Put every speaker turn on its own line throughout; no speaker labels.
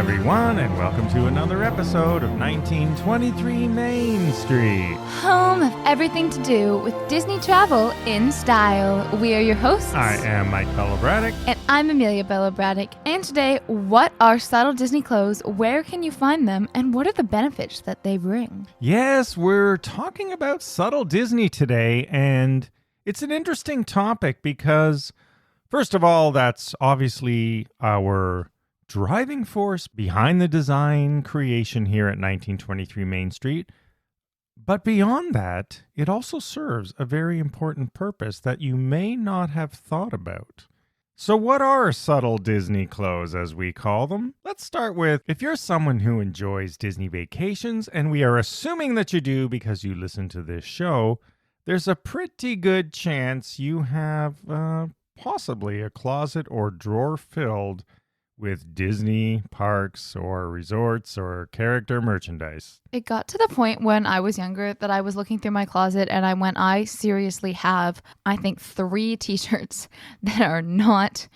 everyone, and welcome to another episode of 1923 Main Street.
Home of everything to do with Disney travel in style. We are your hosts.
I am Mike Braddock.
And I'm Amelia Braddock. And today, what are subtle Disney clothes? Where can you find them? And what are the benefits that they bring?
Yes, we're talking about subtle Disney today, and it's an interesting topic because, first of all, that's obviously our driving force behind the design creation here at 1923 Main Street. But beyond that, it also serves a very important purpose that you may not have thought about. So what are subtle Disney clothes, as we call them? Let's start with, if you're someone who enjoys Disney vacations, and we are assuming that you do because you listen to this show, there's a pretty good chance you have possibly a closet or drawer filled with Disney parks or resorts or character merchandise.
It got to the point when I was younger that I was looking through my closet and I seriously have, I think, 3 t-shirts that are not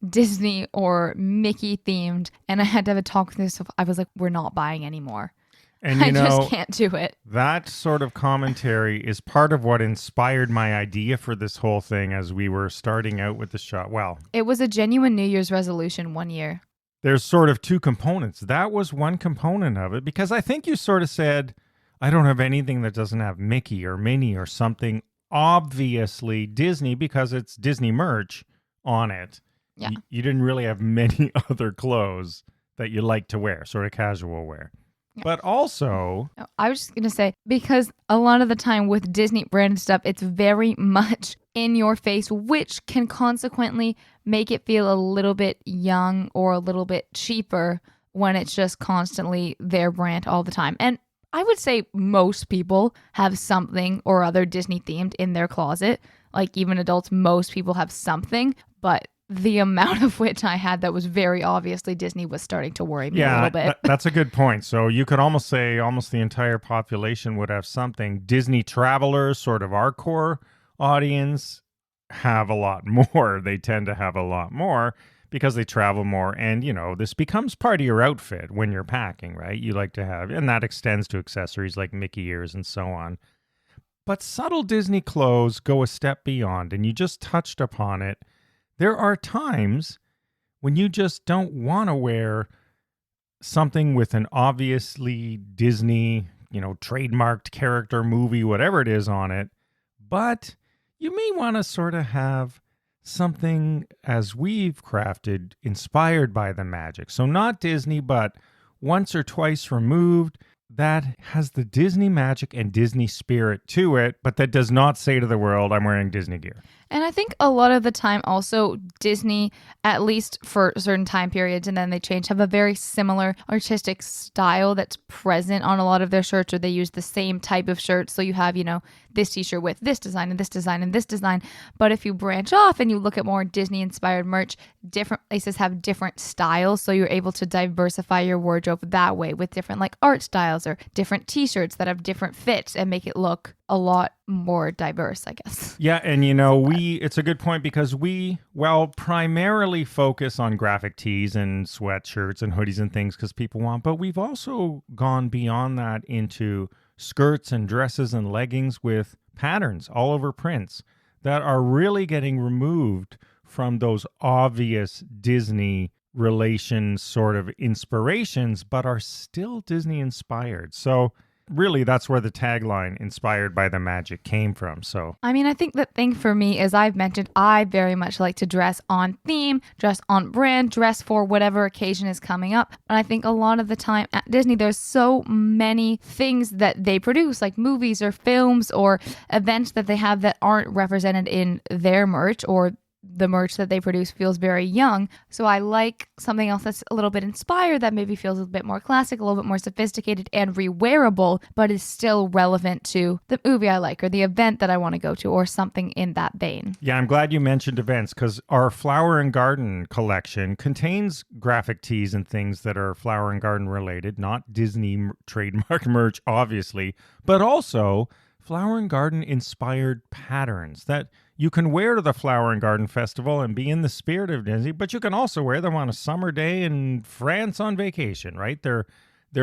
Disney or Mickey themed. And I had to have a talk with myself. I was like, we're not buying anymore.
And
I just can't do it.
That sort of commentary is part of what inspired my idea for this whole thing as we were starting out with the show. Well,
it was a genuine New Year's resolution one year.
There's sort of 2 components. That was one component of it, because I think you sort of said, I don't have anything that doesn't have Mickey or Minnie or something obviously Disney because it's Disney merch on it.
Yeah.
You didn't really have many other clothes that you like to wear, sort of casual wear. But also,
I was just going to say, because a lot of the time with Disney branded stuff, it's very much in your face, which can consequently make it feel a little bit young or a little bit cheaper when it's just constantly their brand all the time. And I would say most people have something or other Disney themed in their closet. Like even adults, most people have something, but the amount of which I had that was very obviously Disney was starting to worry me a little bit.
That's a good point. So you could almost say almost the entire population would have something. Disney travelers, sort of our core audience, have a lot more. They tend to have a lot more because they travel more. And, you know, this becomes part of your outfit when you're packing, right? You like to have, and that extends to accessories like Mickey ears and so on. But subtle Disney clothes go a step beyond, and you just touched upon it. There are times when you just don't want to wear something with an obviously Disney, trademarked character, movie, whatever it is on it, but you may want to sort of have something, as we've crafted, inspired by the magic. So not Disney, but once or twice removed, that has the Disney magic and Disney spirit to it, but that does not say to the world, I'm wearing Disney gear.
And I think a lot of the time also Disney, at least for certain time periods, and then they change, have a very similar artistic style that's present on a lot of their shirts, or they use the same type of shirt. So you have, this t-shirt with this design and this design and this design. But if you branch off and you look at more Disney inspired merch, different places have different styles. So you're able to diversify your wardrobe that way with different art styles or different t-shirts that have different fits and make it look a lot more diverse, I guess.
Yeah, and it's a good point because we primarily focus on graphic tees and sweatshirts and hoodies and things because people want, but we've also gone beyond that into skirts and dresses and leggings with patterns all over prints that are really getting removed from those obvious Disney relations sort of inspirations, but are still Disney inspired. So really, that's where the tagline "inspired by the magic" came from. So,
I mean, I think the thing for me is I've mentioned I very much like to dress on theme, dress on brand, dress for whatever occasion is coming up. And I think a lot of the time at Disney, there's so many things that they produce, like movies or films or events that they have that aren't represented in their merch, or the merch that they produce feels very young. So I like something else that's a little bit inspired, that maybe feels a bit more classic, a little bit more sophisticated and re-wearable, but is still relevant to the movie I like or the event that I want to go to or something in that vein.
Yeah, I'm glad you mentioned events because our Flower and Garden collection contains graphic tees and things that are Flower and Garden related, not Disney trademark merch, obviously, but also Flower and Garden inspired patterns that you can wear to the Flower and Garden Festival and be in the spirit of Disney, but you can also wear them on a summer day in France on vacation, right? They're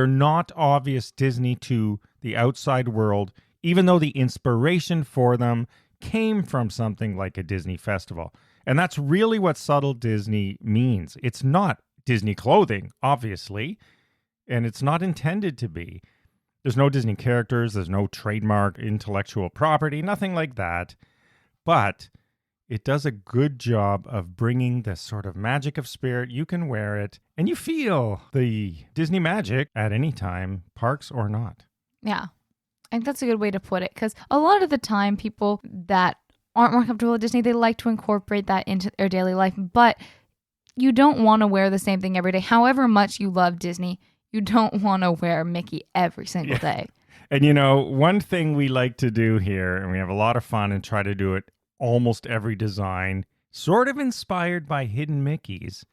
not obvious Disney to the outside world, even though the inspiration for them came from something like a Disney festival. And that's really what subtle Disney means. It's not Disney clothing, obviously, and it's not intended to be. There's no Disney characters, there's no trademark intellectual property, nothing like that. But it does a good job of bringing this sort of magic of spirit. You can wear it and you feel the Disney magic at any time, parks or not.
Yeah. I think that's a good way to put it, because a lot of the time people that aren't more comfortable with Disney, they like to incorporate that into their daily life, but you don't want to wear the same thing every day. However much you love Disney, you don't want to wear Mickey every single day.
And one thing we like to do here, and we have a lot of fun and try to do it almost every design, sort of inspired by hidden Mickeys,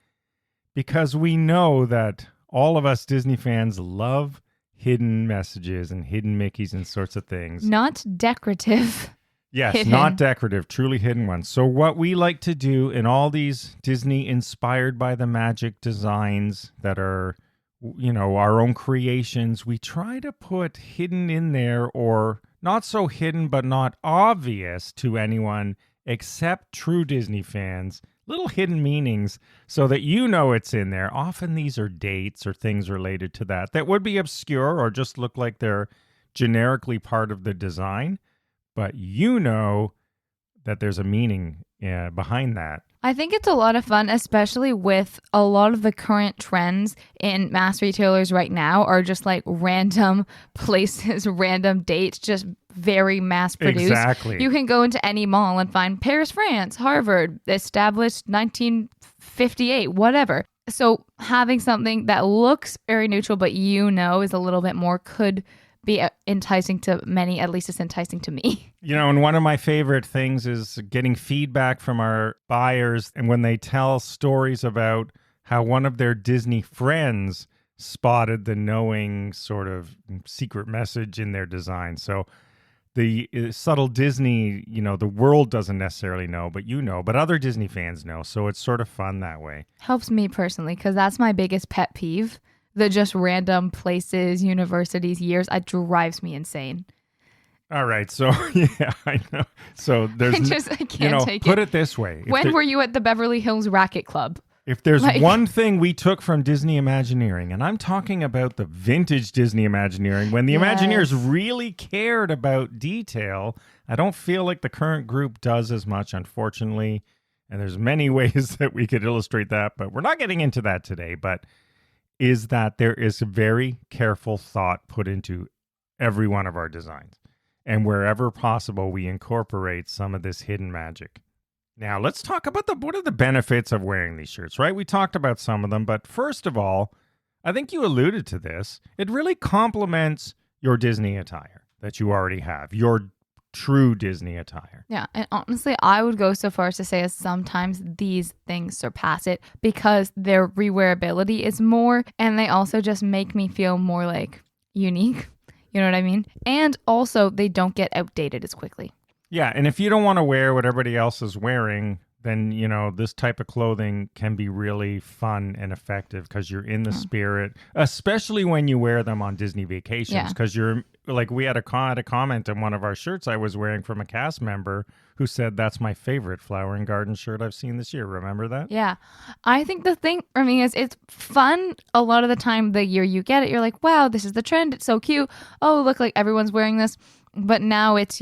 because we know that all of us Disney fans love hidden messages and hidden Mickeys and sorts of things.
Not decorative.
Yes,
hidden.
Not decorative, truly hidden ones. So what we like to do in all these Disney inspired by the magic designs that are, our own creations, we try to put hidden in there, or not so hidden but not obvious to anyone except true Disney fans, little hidden meanings so that it's in there. Often these are dates or things related to that would be obscure or just look like they're generically part of the design, but that there's a meaning behind that.
I think it's a lot of fun, especially with a lot of the current trends in mass retailers right now are just like random places, random dates, just very mass produced.
Exactly.
You can go into any mall and find Paris, France, Harvard, established 1958, whatever. So having something that looks very neutral, but is a little bit more, could be enticing to many. At least it's enticing to me.
And one of my favorite things is getting feedback from our buyers, and when they tell stories about how one of their Disney friends spotted the knowing sort of secret message in their design. So the subtle Disney, the world doesn't necessarily know, but but other Disney fans know. So it's sort of fun that way.
Helps me personally, because that's my biggest pet peeve. The just random places, universities, years, it drives me insane.
All right. So, yeah, I know. So there's,
I can't take it.
Put it this way.
When were you at the Beverly Hills Racket Club?
If there's one thing we took from Disney Imagineering, and I'm talking about the vintage Disney Imagineering, when the Imagineers really cared about detail, I don't feel like the current group does as much, unfortunately. And there's many ways that we could illustrate that, but we're not getting into that today. But is that there is a very careful thought put into every one of our designs. And wherever possible, we incorporate some of this hidden magic. Now, let's talk about what are the benefits of wearing these shirts, right? We talked about some of them, but first of all, I think you alluded to this. It really complements your Disney attire that you already have, your true Disney attire.
Yeah, and honestly, I would go so far as to say as sometimes these things surpass it because their rewearability is more, and they also just make me feel more like unique. You know what I mean? And also, they don't get outdated as quickly.
Yeah, and if you don't want to wear what everybody else is wearing, then, this type of clothing can be really fun and effective because you're in the spirit, especially when you wear them on Disney vacations. Because you're, like, we had a comment on one of our shirts I was wearing from a cast member who said, that's my favorite Flower and Garden shirt I've seen this year. Remember that?
Yeah. I think the thing for me is it's fun a lot of the time. The year you get it, you're like, wow, this is the trend. It's so cute. Oh, look, like everyone's wearing this. But now it's,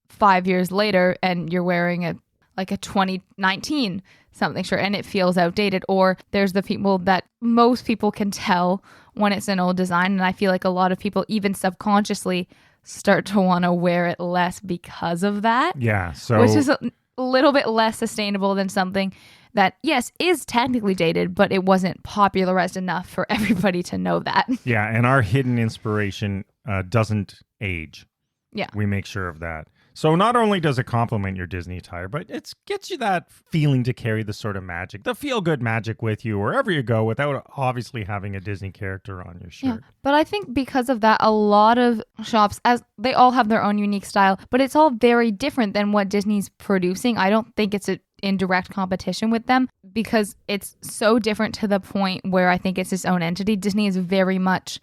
5 years later and you're wearing a 2019 something shirt and it feels outdated. Or there's the people that most people can tell when it's an old design. And I feel like a lot of people, even subconsciously, start to want to wear it less because of that.
Yeah. So,
which is a little bit less sustainable than something that, yes, is technically dated, but it wasn't popularized enough for everybody to know that.
Yeah. And our hidden inspiration doesn't age.
Yeah.
We make sure of that. So not only does it complement your Disney attire, but it gets you that feeling to carry the sort of magic, the feel-good magic with you wherever you go without obviously having a Disney character on your shirt.
Yeah, but I think because of that, a lot of shops, as they all have their own unique style, but it's all very different than what Disney's producing. I don't think it's in direct competition with them because it's so different to the point where I think it's its own entity. Disney is very much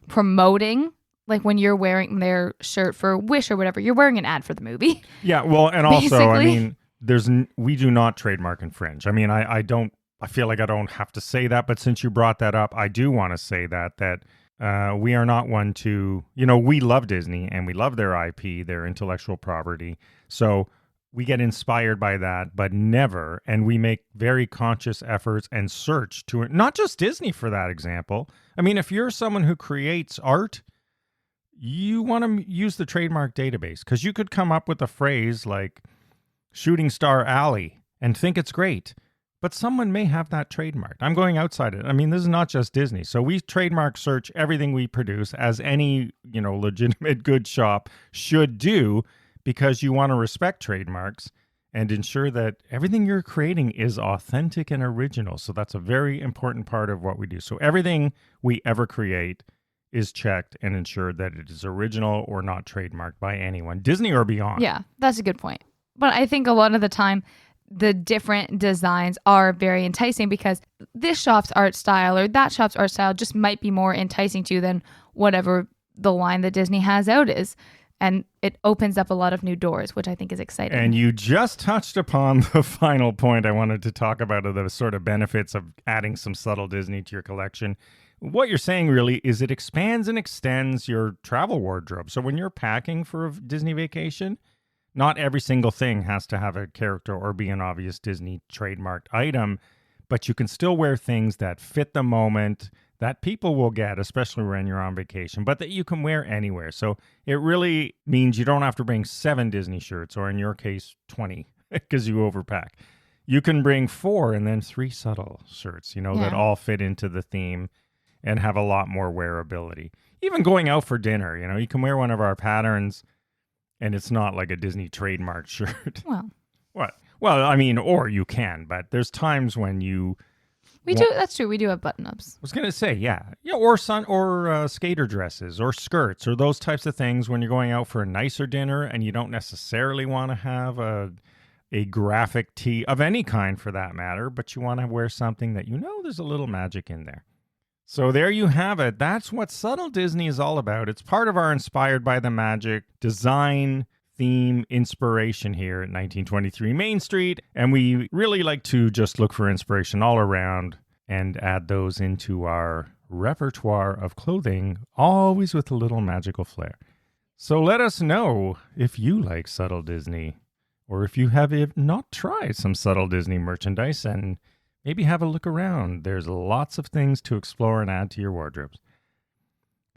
promoting, like when you're wearing their shirt for Wish or whatever, you're wearing an ad for the movie.
Yeah, well, and also, I
Basically.
mean, we do not trademark infringe. I mean, I feel like I don't have to say that, but since you brought that up, I do want to say that we are not one to, we love Disney and we love their IP, their intellectual property. So we get inspired by that, but never, and we make very conscious efforts and search to it. Not just Disney for that example. I mean, if you're someone who creates art, you want to use the trademark database because you could come up with a phrase like Shooting Star Alley and think it's great, but someone may have that trademarked. I'm going outside it. I mean, this is not just Disney. So we trademark search everything we produce, as any, legitimate good shop should do, because you want to respect trademarks and ensure that everything you're creating is authentic and original. So that's a very important part of what we do. So everything we ever create is checked and ensured that it is original or not trademarked by anyone, Disney or beyond.
Yeah, that's a good point. But I think a lot of the time, the different designs are very enticing because this shop's art style or that shop's art style just might be more enticing to you than whatever the line that Disney has out is. And it opens up a lot of new doors, which I think is exciting.
And you just touched upon the final point I wanted to talk about, of the sort of benefits of adding some subtle Disney to your collection. What you're saying really is it expands and extends your travel wardrobe. So when you're packing for a Disney vacation, not every single thing has to have a character or be an obvious Disney trademarked item, but you can still wear things that fit the moment, that people will get, especially when you're on vacation, but that you can wear anywhere. So it really means you don't have to bring 7 Disney shirts, or in your case, 20, because you overpack. You can bring 4 and then 3 subtle shirts, that all fit into the theme and have a lot more wearability. Even going out for dinner, you can wear one of our patterns and it's not like a Disney trademark shirt.
Well,
What? Well, I mean, or you can, but there's times when you...
we do. That's true. We do have button-ups.
I was gonna say, yeah, or skater dresses or skirts or those types of things when you're going out for a nicer dinner and you don't necessarily want to have a graphic tee of any kind for that matter, but you want to wear something that there's a little magic in there. So there you have it. That's what Subtle Disney is all about. It's part of our Inspired by the Magic design theme inspiration here at 1923 Main Street. And we really like to just look for inspiration all around and add those into our repertoire of clothing, always with a little magical flair. So let us know if you like Subtle Disney, or if you have not tried some Subtle Disney merchandise and maybe have a look around. There's lots of things to explore and add to your wardrobes.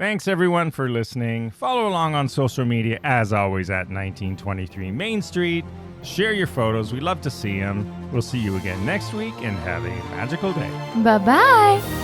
Thanks, everyone, for listening. Follow along on social media, as always, at 1923 Main Street. Share your photos. We love to see them. We'll see you again next week, and have a magical day.
Bye-bye.